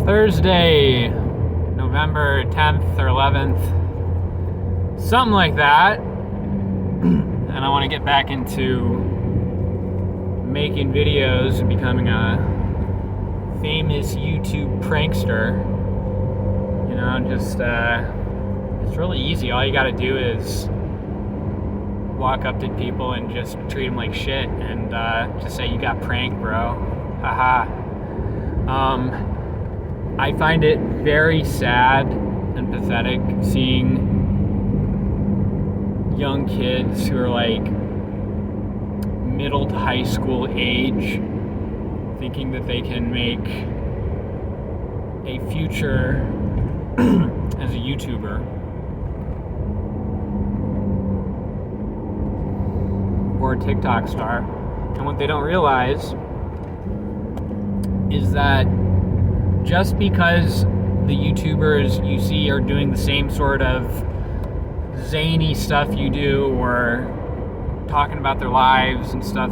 Thursday, November 10th or 11th, something like that. And I want to get back into making videos and becoming a famous YouTube prankster. You know, just it's really easy. All you got to do is walk up to people and just treat them like shit and just say, "You got pranked, bro. Haha." I find it very sad and pathetic seeing young kids who are like middle to high school age thinking that they can make a future as a YouTuber or a TikTok star. And what they don't realize is that just because the YouTubers you see are doing the same sort of zany stuff you do or talking about their lives and stuff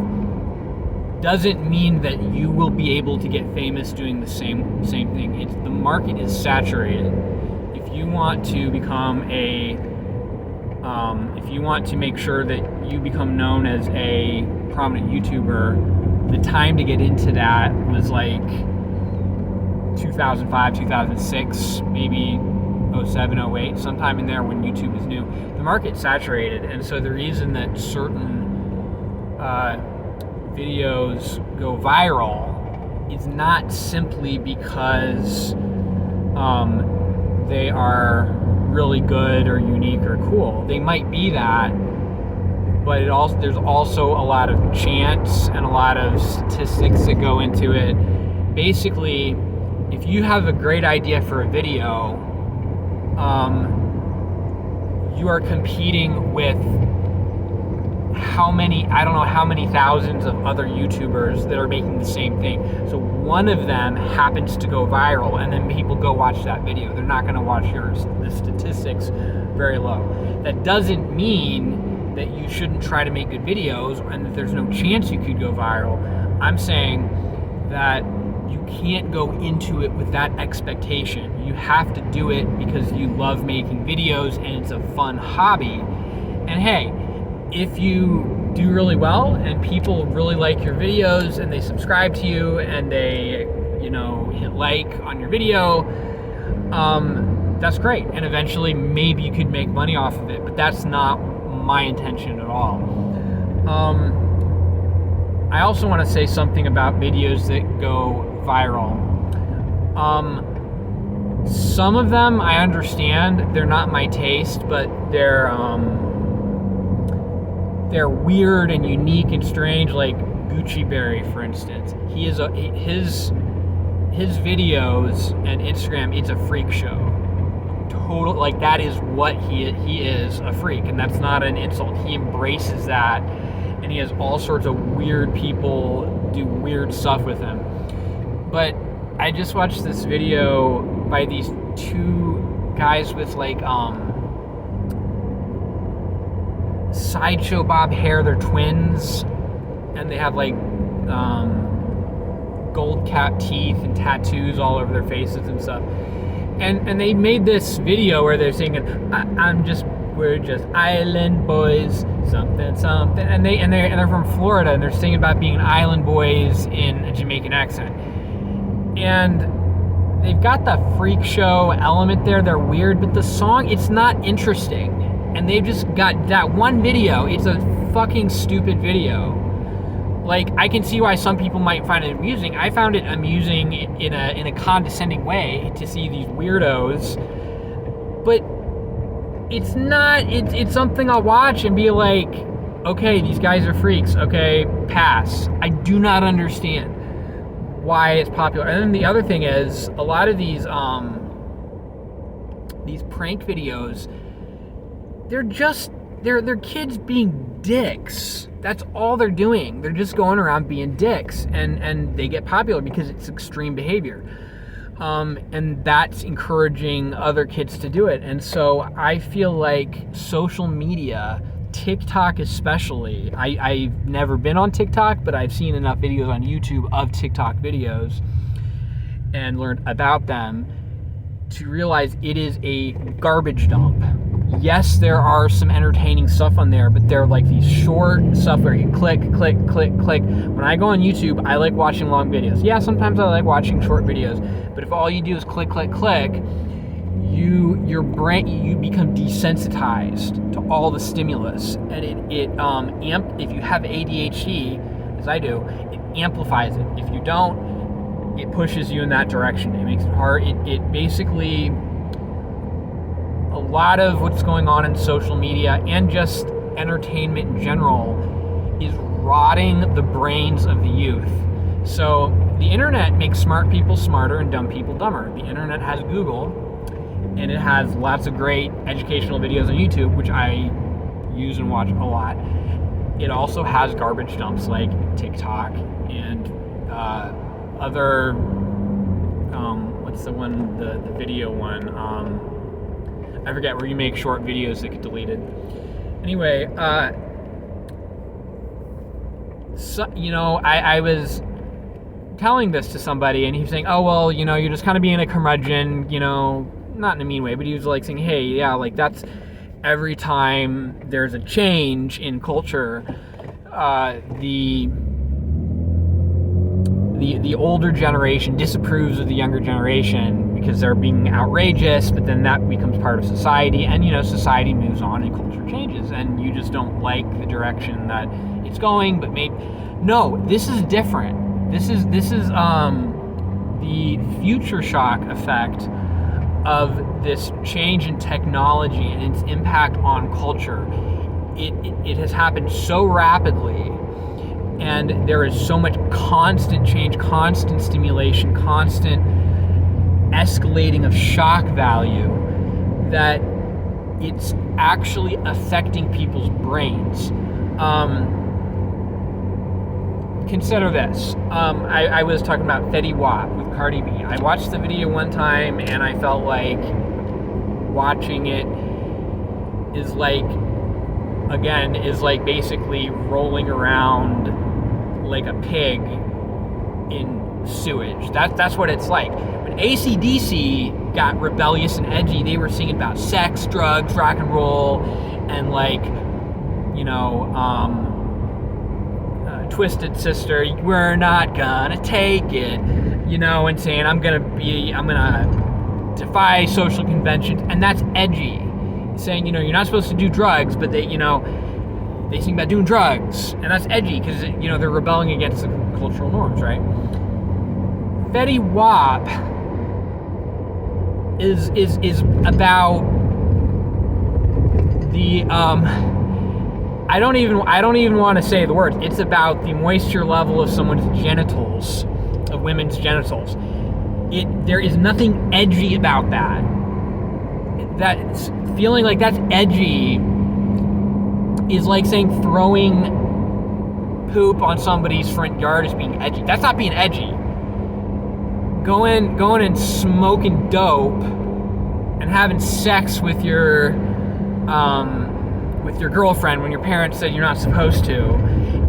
doesn't mean that you will be able to get famous doing the same thing. The market is saturated. If you want to become if you want to make sure that you become known as a prominent YouTuber, the time to get into that was like 2005, 2006, maybe 07, 08, sometime in there when YouTube is new. The market's saturated, and so the reason that certain videos go viral is not simply because they are really good or unique or cool. They might be that, but there's also a lot of chance and a lot of statistics that go into it. Basically, if you have a great idea for a video, you are competing with I don't know how many thousands of other YouTubers that are making the same thing. So one of them happens to go viral and then people go watch that video. They're not going to watch yours. The statistics very low. That doesn't mean that you shouldn't try to make good videos and that there's no chance you could go viral. I'm saying that you can't go into it with that expectation. You have to do it because you love making videos and it's a fun hobby. And hey, if you do really well and people really like your videos and they subscribe to you and they, hit like on your video, that's great. And eventually maybe you could make money off of it, but that's not my intention at all. I also want to say something about videos that go viral. Some of them I understand, they're not my taste, but they're weird and unique and strange, like Gucci Berry, for instance. His videos and Instagram, it's a freak show. Total, like that is what he is, a freak, and that's not an insult. He embraces that, and he has all sorts of weird people do weird stuff with him. But I just watched this video by these two guys with like Sideshow Bob hair. They're twins, and they have like gold cap teeth and tattoos all over their faces and stuff. And they made this video where they're singing, "We're just island boys, something something," and they're from Florida and they're singing about being island boys in a Jamaican accent. And they've got the freak show element there. They're weird, but the song, it's not interesting. And they've just got that one video. It's a fucking stupid video. Like, I can see why some people might find it amusing. I found it amusing in a condescending way to see these weirdos. But it's not, it's something I'll watch and be like, okay, these guys are freaks. Okay, pass. I do not understand why it's popular. And then the other thing is, a lot of these prank videos, they're kids being dicks. That's all they're doing. They're just going around being dicks, and they get popular because it's extreme behavior. And that's encouraging other kids to do it. And so I feel like social media, TikTok especially, I've never been on TikTok, but I've seen enough videos on YouTube of TikTok videos. and learned about them to realize it is a garbage dump. Yes, there are some entertaining stuff on there, but they're like these short stuff where you click. When I go on YouTube, I like watching long videos. Yeah, sometimes I like watching short videos, but if all you do is click, your brain, you become desensitized to all the stimulus, and if you have ADHD, as I do, it amplifies it. If you don't, it pushes you in that direction. It makes it hard. It basically, a lot of what's going on in social media and just entertainment in general is rotting the brains of the youth. So the internet makes smart people smarter and dumb people dumber. The internet has Google, and it has lots of great educational videos on YouTube, which I use and watch a lot. It also has garbage dumps like TikTok and other, what's the one, the video one? I forget, where you make short videos that get deleted. Anyway, I was telling this to somebody, and he was saying, oh, well, you're just kind of being a curmudgeon, not in a mean way, but he was like saying, hey, yeah, like that's every time there's a change in culture, the older generation disapproves of the younger generation because they're being outrageous, but then that becomes part of society, and society moves on and culture changes, and you just don't like the direction that it's going. But no, this is different. This is the future shock effect of this change in technology and its impact on culture. It has happened so rapidly, and there is so much constant change, constant stimulation, constant escalating of shock value, that it's actually affecting people's brains. Consider this. I was talking about Fetty Wap with Cardi B. I watched the video one time, and I felt like watching it is like basically rolling around like a pig in sewage. That's what it's like. When AC/DC got rebellious and edgy, they were singing about sex, drugs, rock and roll, and Twisted Sister, we're not gonna take it, and saying I'm gonna defy social conventions, and that's edgy. Saying, you're not supposed to do drugs, but they sing about doing drugs, and that's edgy because they're rebelling against the cultural norms, right? Fetty Wap is about the I don't even want to say the word. It's about the moisture level of someone's genitals, of women's genitals. There is nothing edgy about that. That's feeling like that's edgy is like saying throwing poop on somebody's front yard is being edgy. That's not being edgy. Going and smoking dope and having sex with your girlfriend when your parents said you're not supposed to,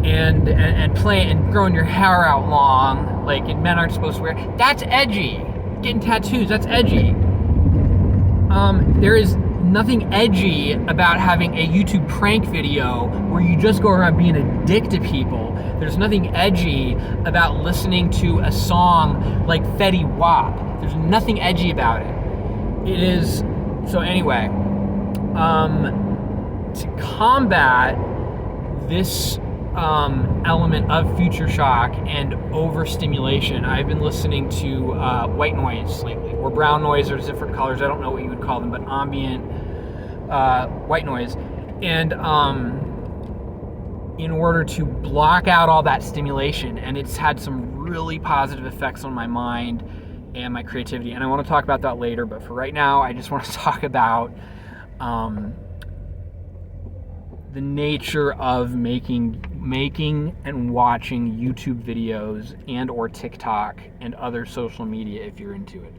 and playing and growing your hair out long like men aren't supposed to wear, that's edgy. Getting tattoos, that's edgy. There is nothing edgy about having a YouTube prank video where you just go around being a dick to people. There's nothing edgy about listening to a song like Fetty Wap. There's nothing edgy about it. It is, so anyway, to combat this element of future shock and overstimulation, I've been listening to white noise lately, or brown noise. There's different colors. I don't know what you would call them, but ambient white noise. And in order to block out all that stimulation, and it's had some really positive effects on my mind and my creativity. And I want to talk about that later, but for right now, I just want to talk about the nature of making and watching YouTube videos and or TikTok and other social media if you're into it.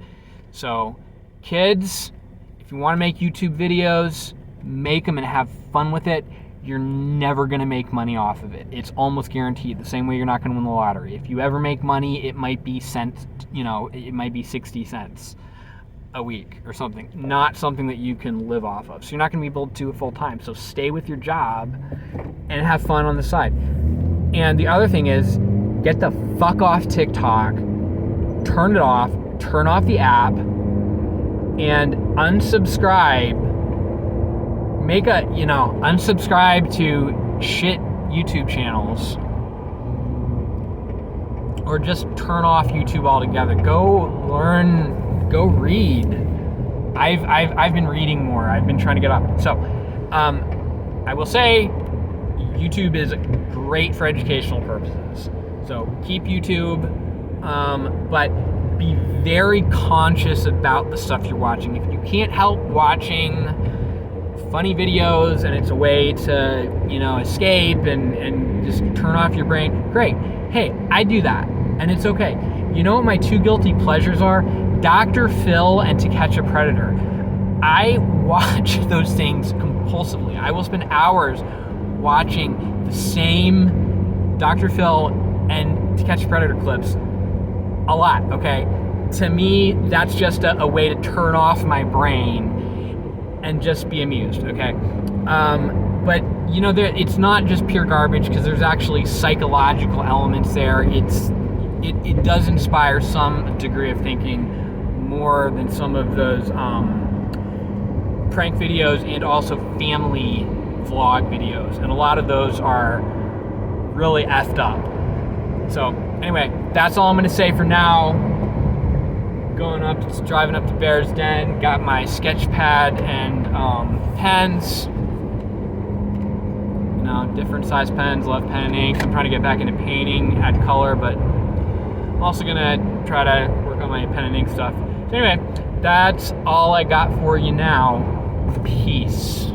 So, kids, if you want to make YouTube videos, make them and have fun with it. you're never going to make money off of it. It's almost guaranteed. The same way you're not going to win the lottery. If you ever make money, it might be cents, it might be 60 cents a week or something. Not something that you can live off of. So you're not going to be able to do it full time. So stay with your job and have fun on the side. And the other thing is, get the fuck off TikTok, turn it off, turn off the app, and unsubscribe. Unsubscribe to shit YouTube channels, or just turn off YouTube altogether. Go learn, go read. I've been reading more. I've been trying to get off. So, I will say, YouTube is great for educational purposes. So keep YouTube, but be very conscious about the stuff you're watching. If you can't help watching funny videos and it's a way to, escape and just turn off your brain, great. Hey, I do that, and it's okay. You know what my two guilty pleasures are? Dr. Phil and To Catch a Predator. I watch those things compulsively. I will spend hours watching the same Dr. Phil and To Catch a Predator clips a lot, okay? To me, that's just a way to turn off my brain and just be amused, okay? But, it's not just pure garbage, because there's actually psychological elements there. It does inspire some degree of thinking more than some of those prank videos and also family vlog videos. And a lot of those are really effed up. So anyway, that's all I'm going to say for now. Driving up to Bear's Den, got my sketch pad and pens. Different size pens, love pen and ink. I'm trying to get back into painting, add color, but I'm also going to try to work on my pen and ink stuff. So anyway, that's all I got for you now. Peace.